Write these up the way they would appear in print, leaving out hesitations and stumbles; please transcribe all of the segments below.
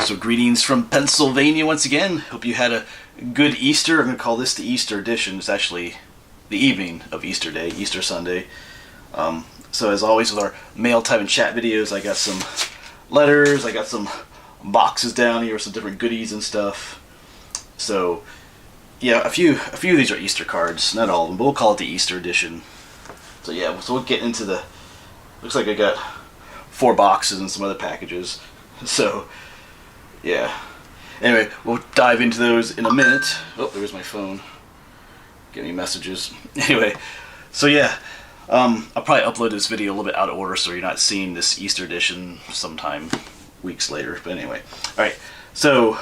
So greetings from Pennsylvania once again. Hope you had a good Easter. I'm going to call this the Easter edition. It's actually the evening of Easter Day, Easter Sunday. So as always with our mail time and chat videos, I got some letters, I got some boxes down here with some different goodies and stuff. So yeah, a few of these are Easter cards, not all of them, but we'll call it the Easter edition. So yeah, so we'll get into the, looks like I got 4 boxes and some other packages. So yeah. Anyway, we'll dive into those in a minute. Oh, there's my phone. Get any messages. Anyway, so yeah, I'll probably upload this video a little bit out of order, so you're not seeing this Easter edition sometime weeks later. But anyway, all right. So,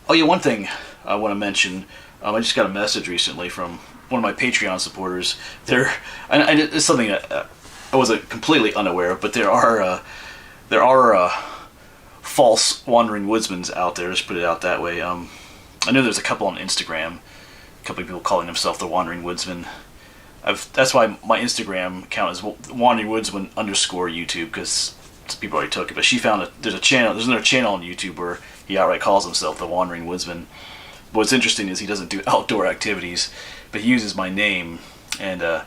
oh yeah, one thing I want to mention. I just got a message recently from one of my Patreon supporters. And it's something that I wasn't completely unaware of, but there are false wandering woodsmen out there. Just put it out that way. I know there's a couple on Instagram. A couple of people calling themselves the Wandering Woodsman. That's why my Instagram account is Wandering Woodsman _YouTube, because people already took it. But she found that there's another channel on YouTube where he outright calls himself the Wandering Woodsman. But what's interesting is he doesn't do outdoor activities, but he uses my name, and the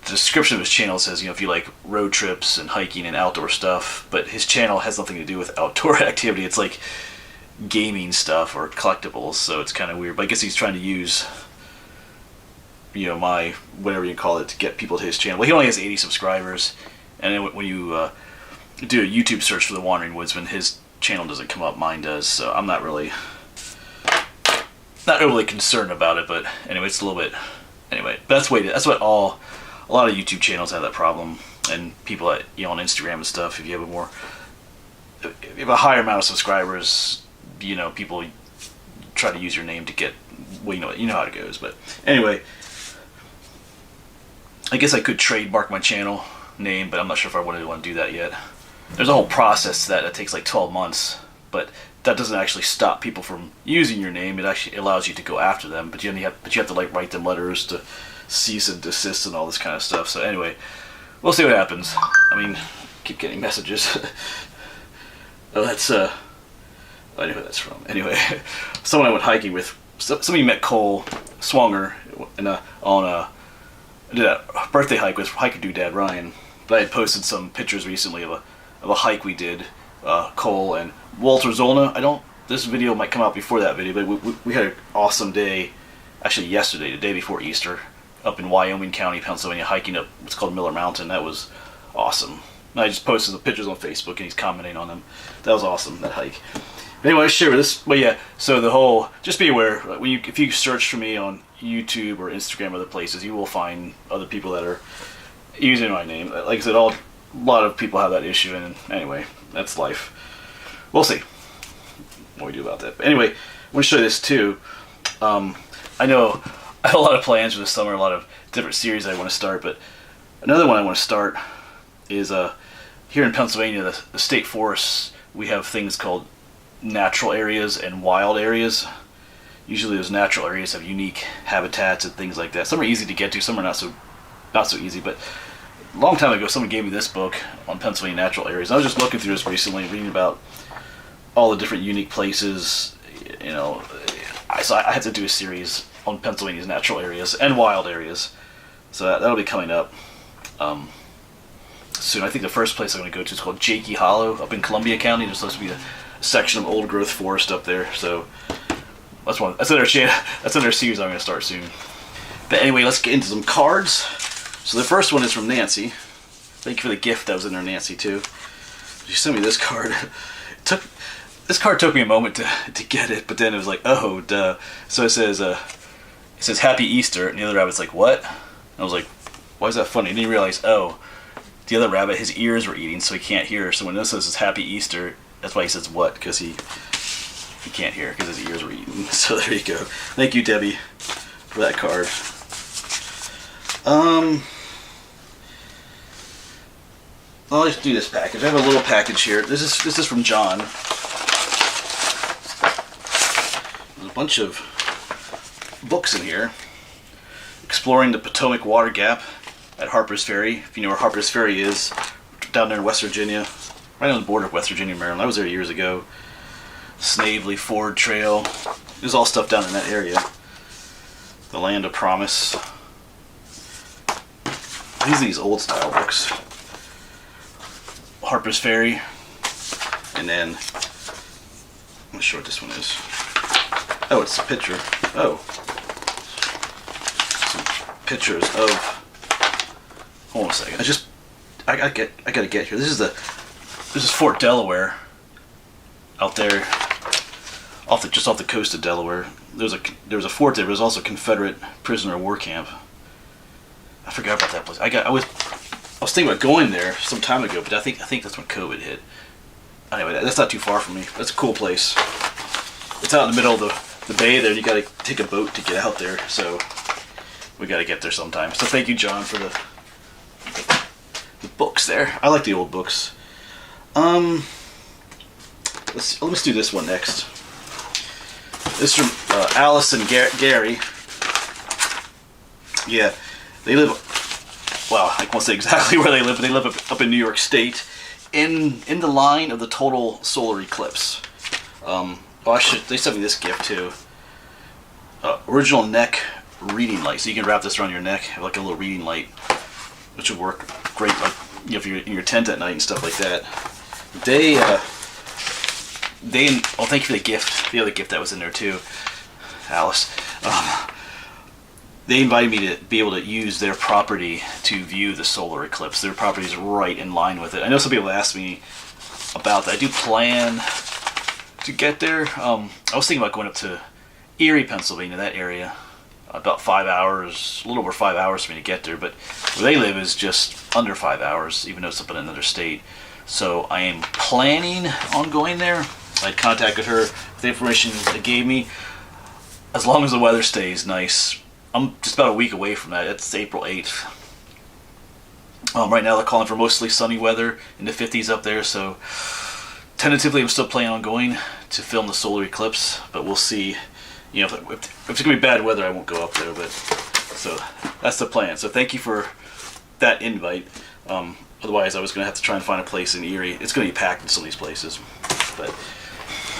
description of his channel says, if you like road trips and hiking and outdoor stuff, but his channel has nothing to do with outdoor activity. It's like gaming stuff or collectibles, so it's kind of weird. But I guess he's trying to use, my, whatever you call it, to get people to his channel. Well, he only has 80 subscribers, and then when you do a YouTube search for the Wandering Woodsman, his channel doesn't come up, mine does, so I'm not overly concerned about it. But anyway, it's a little bit, anyway, that's what a lot of YouTube channels have that problem, and people on Instagram and stuff. If you have a higher amount of subscribers, people try to use your name to get, well, you know how it goes. But anyway, I guess I could trademark my channel name, but I'm not sure if I want to do that yet. There's a whole process that takes like 12 months, but that doesn't actually stop people from using your name. It actually allows you to go after them, but you have to like write them letters to cease and desist and all this kind of stuff. So anyway, we'll see what happens. Keep getting messages. Oh, that's I know who that's from. Anyway, someone I went hiking with. Somebody met Cole Swanger I did a birthday hike with hiker dude Dad Ryan. But I had posted some pictures recently of a hike we did. Cole and Walter Zolna. This video might come out before that video, but we had an awesome day. Actually, yesterday, the day before Easter, up in Wyoming County, Pennsylvania, hiking up what's called Miller Mountain. That was awesome. And I just posted the pictures on Facebook, and he's commenting on them. That was awesome, that hike. But anyway, I share this. But yeah, so just be aware, if you search for me on YouTube or Instagram or other places, you will find other people that are using my name. Like I said, a lot of people have that issue, and anyway, that's life. We'll see what we do about that. But anyway, I want to show you this too. I know I have a lot of plans for this summer, a lot of different series I want to start, but another one I want to start is here in Pennsylvania, the state forests, we have things called natural areas and wild areas. Usually those natural areas have unique habitats and things like that. Some are easy to get to, some are not so easy. But a long time ago, someone gave me this book on Pennsylvania natural areas. I was just looking through this recently, reading about all the different unique places. So I had to do a series on Pennsylvania's natural areas and wild areas. So that'll be coming up soon. I think the first place I'm going to go to is called Jakey Hollow up in Columbia County. There's supposed to be a section of old growth forest up there. So that's another series I'm going to start soon. But anyway, let's get into some cards. So the first one is from Nancy. Thank you for the gift that was in there, Nancy, too. She sent me this card. This card took me a moment to get it, but then it was like, oh, duh. So it says Happy Easter, and the other rabbit's like, what? And I was like, why is that funny? And then you realize, oh, the other rabbit, his ears were eating, so he can't hear. So when this says Happy Easter, that's why he says what, because he can't hear, because his ears were eating. So there you go. Thank you, Debbie, for that card. I'll just do this package. I have a little package here. This is from John. There's a bunch of books in here. Exploring the Potomac Water Gap at Harper's Ferry. If you know where Harper's Ferry is, down there in West Virginia. right on the border of West Virginia and Maryland. I was there years ago. Snavely Ford Trail. There's all stuff down in that area. The Land of Promise. These are these old style books. Harper's Ferry. And then, I'm not sure what this one is. Oh, it's a picture. Oh. Some pictures of, hold on a second. I gotta get here. This is Fort Delaware. Out there, just off the coast of Delaware. There was a fort there, but there was also a Confederate prisoner of war camp. I forgot about that place. I was thinking about going there some time ago, but I think that's when COVID hit. Anyway, that's not too far from me. That's a cool place. It's out in the middle of the bay there, and you gotta take a boat to get out there, so we gotta get there sometime. So thank you, John, for the books there. I like the old books. Let's do this one next. This is from Alice and Gary. Yeah, they live, well, I won't say exactly where they live, but they live up in New York State, in the line of the total solar eclipse. They sent me this gift too. Original neck reading light, so you can wrap this around your neck, have like a little reading light, which would work great, like, you know, if you're in your tent at night and stuff like that. Thank you for the gift. The other gift that was in there too, Alice. They invited me to be able to use their property to view the solar eclipse. Their property is right in line with it. I know some people ask me about that. I do plan to get there. I was thinking about going up to Erie, Pennsylvania, that area. About 5 hours, a little over 5 hours for me to get there, but where they live is just under 5 hours, even though it's up in another state. So I am planning on going there. I contacted her with the information they gave me. As long as the weather stays nice. I'm just about a week away from that. It's April 8th. Right now they're calling for mostly sunny weather in the 50s up there, so tentatively I'm still planning on going to film the solar eclipse, but we'll see. You know, if it's going to be bad weather, I won't go up there, but so that's the plan. So thank you for that invite. Otherwise, I was going to have to try and find a place in Erie. It's going to be packed in some of these places, but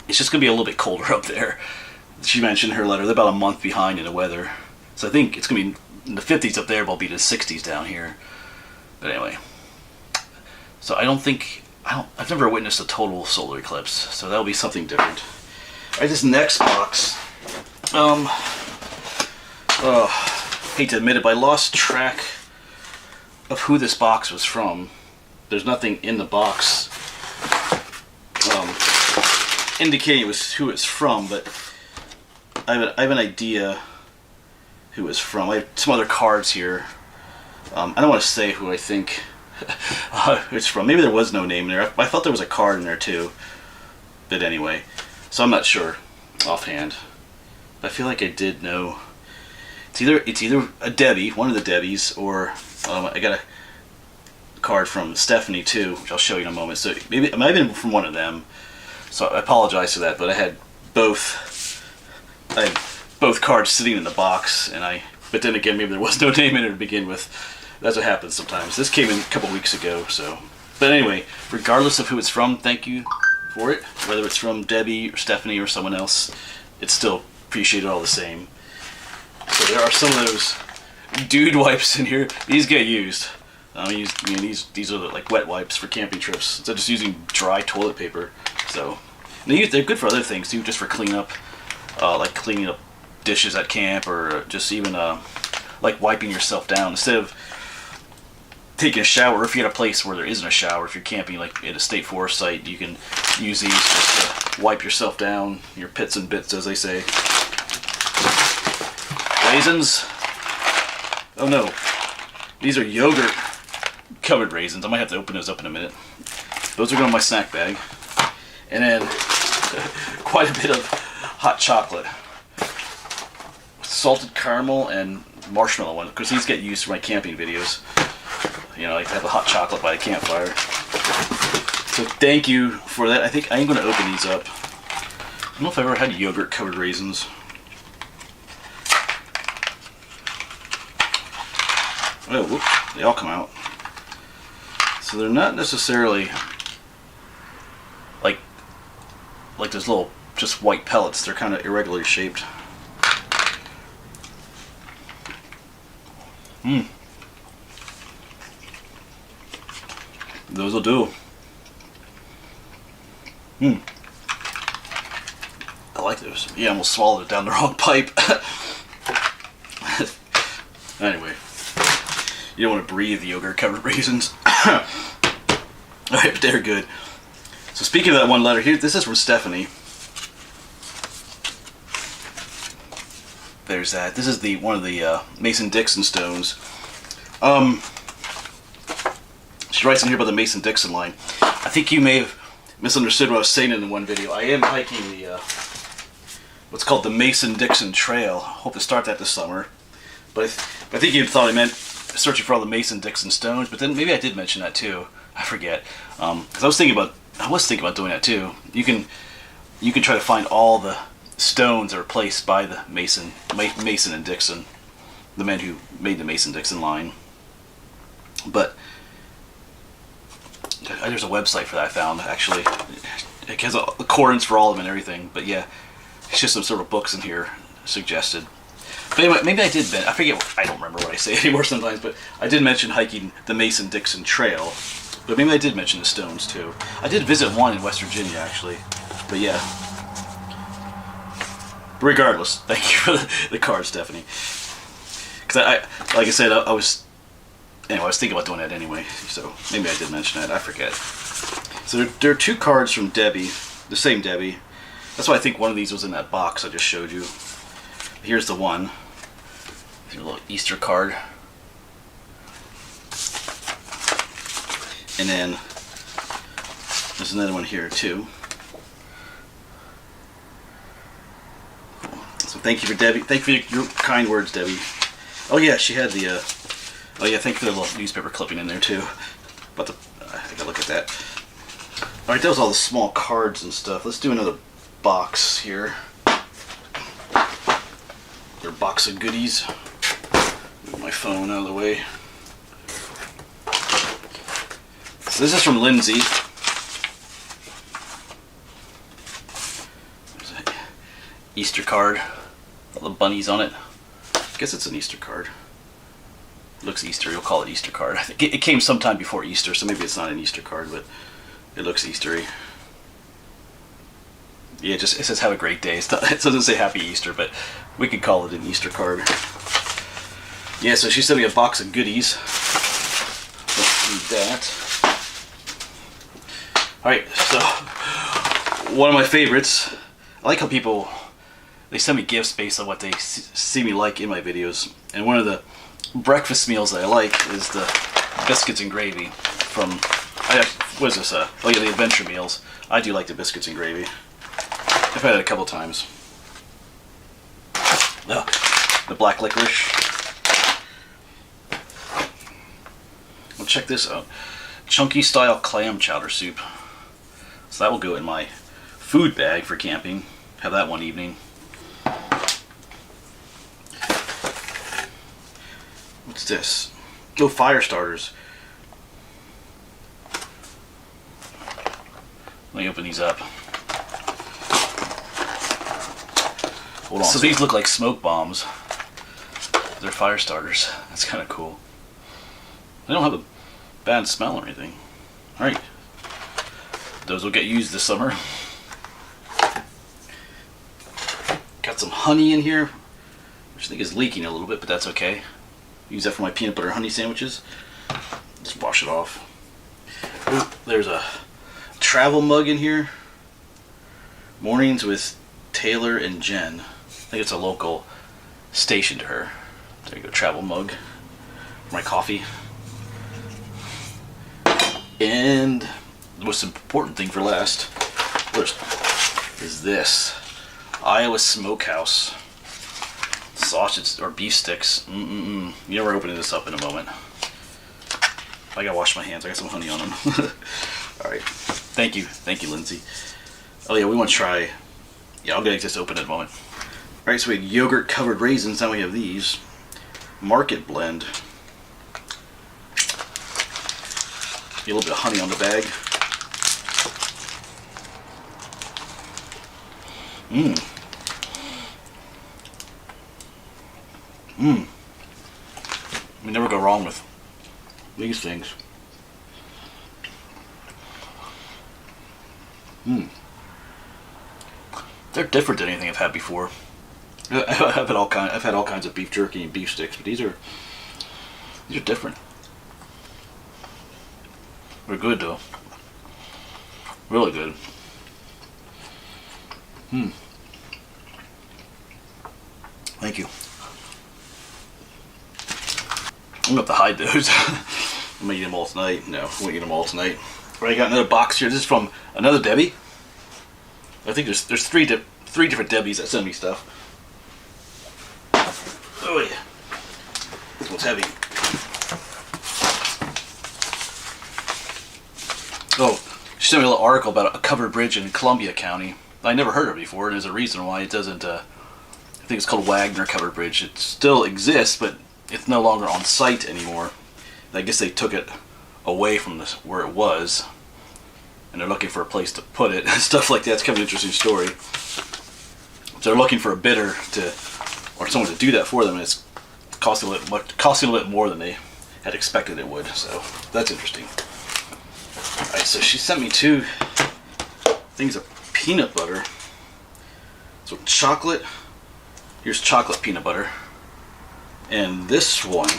it's just going to be a little bit colder up there. She mentioned in her letter they're about a month behind in the weather, so I think it's going to be in the 50s up there, but it'll be the 60s down here. But anyway, so I've never witnessed a total solar eclipse, so that'll be something different. All right, this next box. Hate to admit it, but I lost track of who this box was from. There's nothing in the box indicating who it's from, but I have an idea who it's from. I have some other cards here. I don't want to say who I think it's from. Maybe there was no name there. I thought there was a card in there too, but anyway, so I'm not sure offhand. I feel like I did know. It's either a Debbie, one of the Debbies, or I got a card from Stephanie too, which I'll show you in a moment. So maybe it might have been from one of them. So I apologize for that, but I had both cards sitting in the box, but then again, maybe there was no name in it to begin with. That's what happens sometimes. This came in a couple weeks ago, so. But anyway, regardless of who it's from, thank you for it. Whether it's from Debbie or Stephanie or someone else, it's still appreciated all the same. So there are some of those dude wipes in here. These get used. These are like wet wipes for camping trips instead of just using dry toilet paper. So they're good for other things too, just for cleanup, like cleaning up dishes at camp, or just even like wiping yourself down instead of taking a shower. If you're at a place where there isn't a shower, if you're camping like at a state forest site, you can use these just to wipe yourself down, your pits and bits, as they say. Raisins. Oh no, these are yogurt covered raisins. I might have to open those up in a minute. Those are going in my snack bag. And then quite a bit of hot chocolate. Salted caramel and marshmallow one, because these get used for my camping videos. You know, I like to have a hot chocolate by the campfire. So thank you for that. I think I am going to open these up. I don't know if I've ever had yogurt covered raisins. Oh, whoop, they all come out. So they're not necessarily like those little just white pellets. They're kind of irregularly shaped. Those will do. I like those. Yeah, I almost swallowed it down the wrong pipe. Anyway, you don't want to breathe yogurt covered raisins. Alright, but they're good. So speaking of that one letter here, this is from Stephanie. There's that. This is one of the Mason-Dixon stones. She writes in here about the Mason-Dixon line. I think you may have misunderstood what I was saying in one video. I am hiking the what's called the Mason-Dixon Trail. Hope to start that this summer. But I think you thought I meant searching for all the Mason-Dixon stones. But then maybe I did mention that too. I forget. Because I was thinking about doing that too. You can try to find all the stones that were placed by the Mason and Dixon, the men who made the Mason-Dixon line. But there's a website for that I found, actually. It has accordance for all of them and everything. But yeah, it's just some sort of books in here suggested. But anyway, maybe I did. I forget. I don't remember what I say anymore sometimes. But I did mention hiking the Mason-Dixon Trail. But maybe I did mention the stones too. I did visit one in West Virginia actually. But yeah. Regardless, thank you for the card, Stephanie. Because like I said, I was thinking about doing that anyway. So maybe I did mention that. I forget. So there are two cards from Debbie, the same Debbie. That's why I think one of these was in that box I just showed you. Here's the one. Here's a little Easter card. And then there's another one here too. So thank you for Debbie. Thank you for your kind words, Debbie. Oh yeah, she had the. Oh yeah, thank you for the little newspaper clipping in there too. But I gotta look at that. All right, that was all the small cards and stuff. Let's do another box here. Their box of goodies. Move my phone out of the way. So this is from Lindsay. There's an Easter card. All the bunnies on it. I guess it's an Easter card. It looks Easter. You'll call it Easter card. I think it came sometime before Easter, so maybe it's not an Easter card, but it looks Eastery. Yeah, it says have a great day. It doesn't say Happy Easter, but we could call it an Easter card. Yeah, so she sent me a box of goodies. Let's do that. Alright, so one of my favorites. I like how people, they send me gifts based on what they see me like in my videos. And one of the breakfast meals that I like is the biscuits and gravy from, what is this? Oh yeah, the Adventure Meals. I do like the biscuits and gravy. I've had it a couple times. The black licorice. Well, check this out. Chunky style clam chowder soup. So that will go in my food bag for camping. Have that one evening. What's this? Oh, fire starters. Let me open these up. Hold on. So these look like smoke bombs. They're fire starters. That's kind of cool. They don't have a bad smell or anything. Alright. Those will get used this summer. Got some honey in here, which I think is leaking a little bit, but that's okay. Use that for my peanut butter honey sandwiches. Just wash it off. Ooh, there's a travel mug in here. Mornings with Taylor and Jen. I think it's a local station to her. There you go, travel mug. My coffee. And the most important thing for last is this. Iowa Smokehouse. Sausage or beef sticks. You know we're opening this up in a moment. I gotta wash my hands. I got some honey on them. Alright. Thank you, Lindsay. Oh yeah, we want to try. Yeah, I'll get this open in a moment. Alright, so we had yogurt covered raisins. Now we have these. Market blend. Get a little bit of honey on the bag. Mmm. Mmm. You never go wrong with these things. Mmm. They're different than anything I've had before. I've had all kinds of beef jerky and beef sticks, but these are different. They're good though. Really good. Thank you. I'm gonna have to hide those. I'm gonna eat them all tonight. No, I won't eat them all tonight. But I got another box here. This is from another Debbie. I think there's three different Debbies that send me stuff. Oh yeah, this one's heavy. Oh, she sent me a little article about a covered bridge in Columbia County. I never heard of it before, and there's a reason why it doesn't. I think it's called Wagner Covered Bridge. It still exists, but it's no longer on site anymore. I guess they took it away from where it was, and they're looking for a place to put it. Stuff like that's kind of an interesting story. So they're looking for a bidder or someone to do that for them, and it's costing a little bit more than they had expected it would. So that's interesting. All right, so she sent me 2 things of peanut butter. So chocolate. Here's chocolate peanut butter. And this one,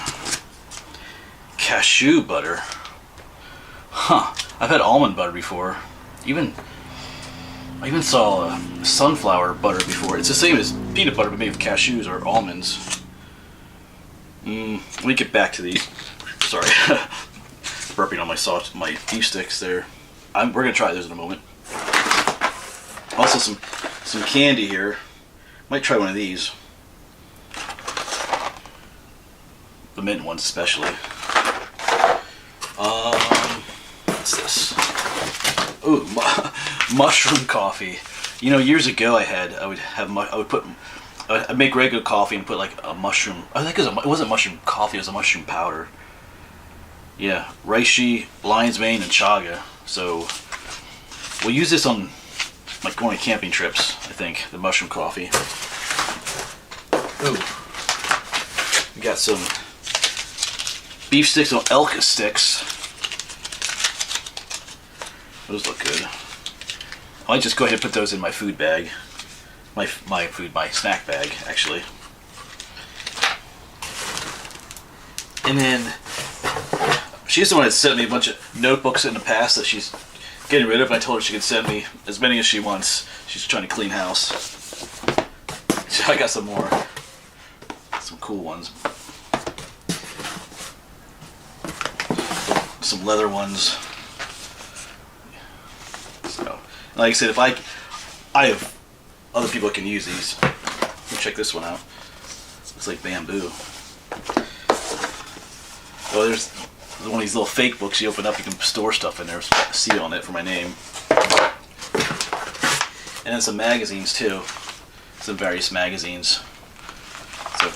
cashew butter. Huh. I've had almond butter before. I even saw sunflower butter before. It's the same as peanut butter, but made of cashews or almonds. Let me get back to these. Sorry. Burping on my beef sticks there. We're gonna try those in a moment. Also some candy here. Might try one of these. The mint ones especially. What's this? Ooh, mushroom coffee. You know, years ago I'd make regular coffee and put like a mushroom. I think it wasn't mushroom coffee. It was a mushroom powder. Yeah, reishi, lion's mane, and chaga. So we'll use this on like going on camping trips. I think the mushroom coffee. Ooh, we got some beef sticks on elk sticks. Those look good. I might just go ahead and put those in my food bag. My snack bag, actually. And then she's the one that sent me a bunch of notebooks in the past that she's getting rid of. I told her she could send me as many as she wants. She's trying to clean house. So I got some more. Some cool ones. Some leather ones. So, like I said, if I have other people that can use these. Check this one out. Looks like bamboo. Oh, there's one of these little fake books you open up. You can store stuff in there. There's a seal on it for my name. And then some magazines too. Some various magazines. So,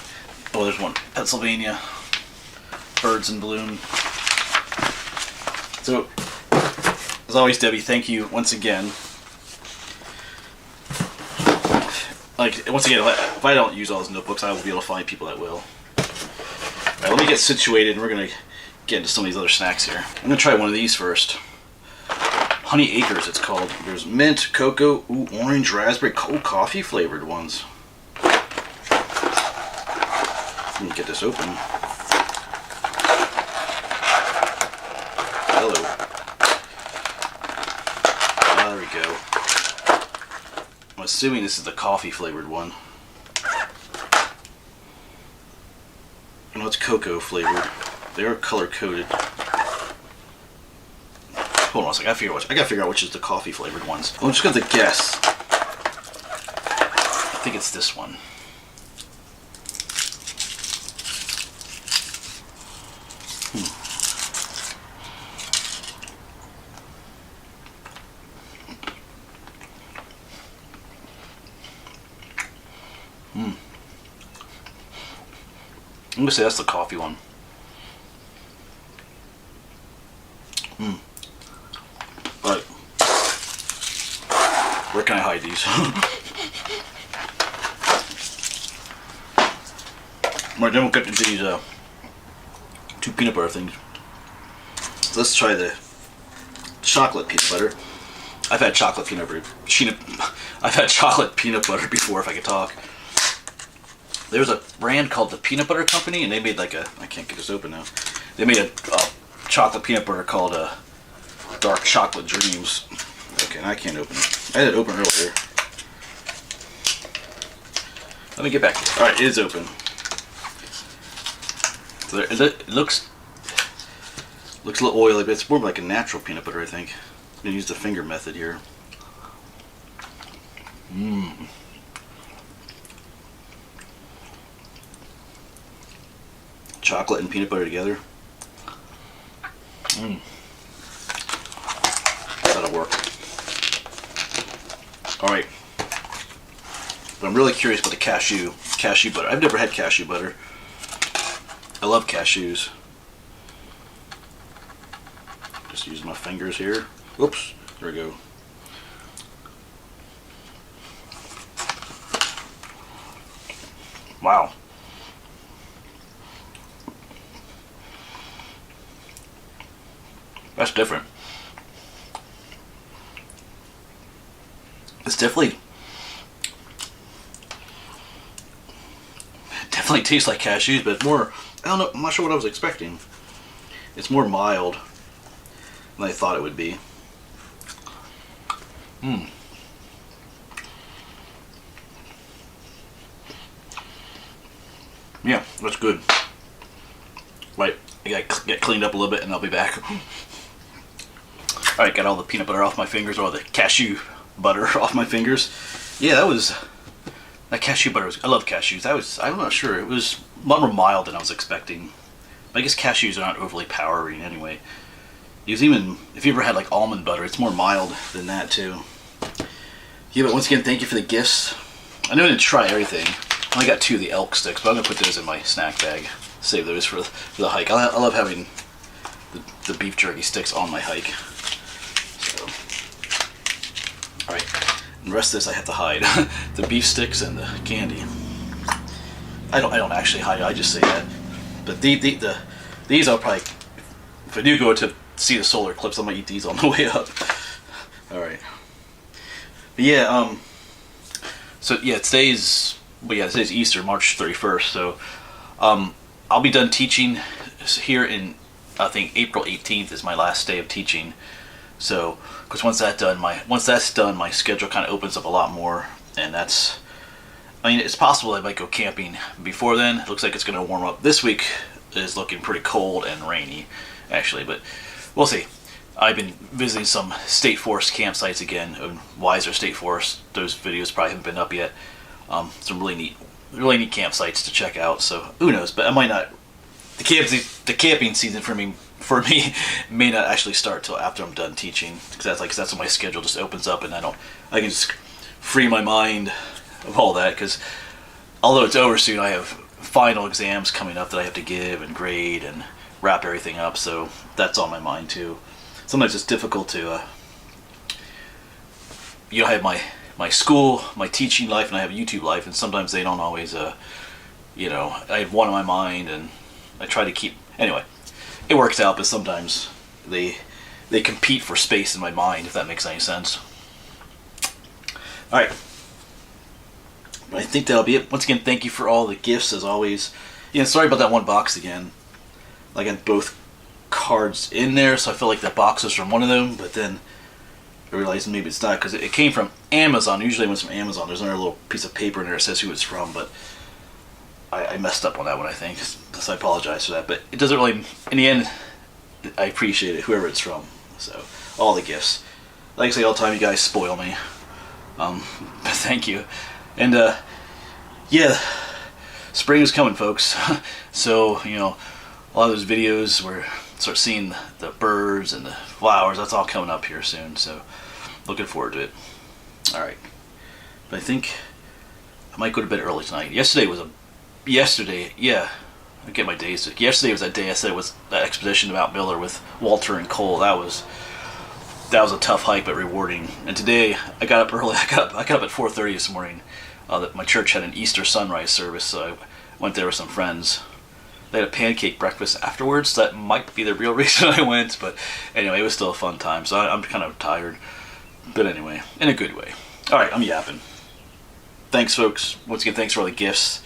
oh, there's one. Pennsylvania. Birds in Bloom. So, as always, Debbie, thank you once again. Once again, if I don't use all those notebooks, I will be able to find people that will. Alright, let me get situated and we're going to get into some of these other snacks here. I'm going to try one of these first. Honey Acres, it's called. There's mint, cocoa, orange, raspberry, cold coffee flavored ones. Let me get this open. Hello. There we go. I'm assuming this is the coffee flavored one. I know it's cocoa flavored. They are color coded. Hold on a second. I gotta figure out which is the coffee flavored ones. I'm just gonna guess. I think it's this one. I'm gonna say that's the coffee one. But where can I hide these? Alright, then we'll get into these 2 peanut butter things. So let's try the chocolate peanut butter. I've had chocolate peanut butter. I've had chocolate peanut butter before, if I could talk. There's a brand called the Peanut Butter Company, and they made like a, I can't get this open now. They made a chocolate peanut butter called Dark Chocolate Dreams. Okay, I can't open it. I had it open earlier. Let me get back here. Alright, it is open. So it looks a little oily, but it's more like a natural peanut butter, I think. I'm going to use the finger method here. Mmm. Chocolate and peanut butter together. Mmm. That'll work. Alright. But I'm really curious about the cashew butter. I've never had cashew butter. I love cashews. Just use my fingers here. Whoops. There we go. Wow. That's different. It's definitely tastes like cashews, but it's more, I don't know, I'm not sure what I was expecting. It's more mild than I thought it would be. Mmm. Yeah, that's good. Right, I gotta get cleaned up a little bit and I'll be back. Alright, got all the peanut butter off my fingers, or the cashew butter off my fingers. Yeah, that cashew butter was, I love cashews. I'm not sure, it was a lot more mild than I was expecting. But I guess cashews are not overly powdery anyway. Because even, if you ever had like almond butter, it's more mild than that too. Yeah, but once again, thank you for the gifts. I know I didn't try everything. I only got 2 of the elk sticks, but I'm going to put those in my snack bag. Save those for the hike. I love having the beef jerky sticks on my hike. So, alright. And the rest of this I have to hide. The beef sticks and the candy. I don't actually hide it, I just say that. But these I'll probably, if I do go to see the solar eclipse, I might eat these on the way up. Alright. But yeah, so yeah, today's Easter, March 31st, so I'll be done teaching here in, I think April 18th is my last day of teaching. So, because once that's done, my schedule kind of opens up a lot more, and that's, I mean, it's possible I might go camping before then. It looks like it's going to warm up. This week is looking pretty cold and rainy, actually, but we'll see. I've been visiting some state forest campsites again, in Weiser State Forest. Those videos probably haven't been up yet. Some really neat campsites to check out. So who knows? But I might not. The camping season for me may not actually start till after I'm done teaching, because that's when my schedule just opens up, and I can just free my mind of all that. Because although it's over soon, I have final exams coming up that I have to give and grade and wrap everything up. So that's on my mind too. Sometimes it's difficult to, I have my school, my teaching life, and I have YouTube life, and sometimes they don't always, I have one on my mind, and I try to keep, anyway, it works out, but sometimes they compete for space in my mind, if that makes any sense. Alright, I think that'll be it. Once again, thank you for all the gifts, as always. Sorry about that one box again. I got both cards in there, so I feel like that box was from one of them, but then I realized maybe it's not, because it came from Amazon. Usually when it's from Amazon, there's another little piece of paper in there that says who it's from, but I messed up on that one, I think, so I apologize for that. But it doesn't really, in the end, I appreciate it, whoever it's from. So, all the gifts. Like I say all the time, you guys spoil me. But thank you. And, yeah, spring is coming, folks. So, a lot of those videos where start seeing the birds and the flowers, that's all coming up here soon, so looking forward to it. Alright, but I think I might go to bed early tonight. Yesterday, yeah, I get my days. Yesterday was that day I said it was that expedition to Mount Miller with Walter and Cole. That was a tough hike, but rewarding. And today I got up early. I got up at 4:30 this morning. My church had an Easter sunrise service, so Went there with some friends. They had a pancake breakfast afterwards. That might be the real reason I went, but anyway, it was still a fun time. So I'm kind of tired, but anyway, in a good way. All right, I'm yapping. Thanks, folks. Once again, thanks for all the gifts.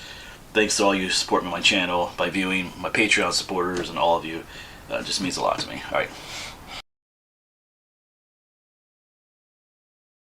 Thanks to all you who support me on my channel by viewing, my Patreon supporters, and all of you. It just means a lot to me. All right.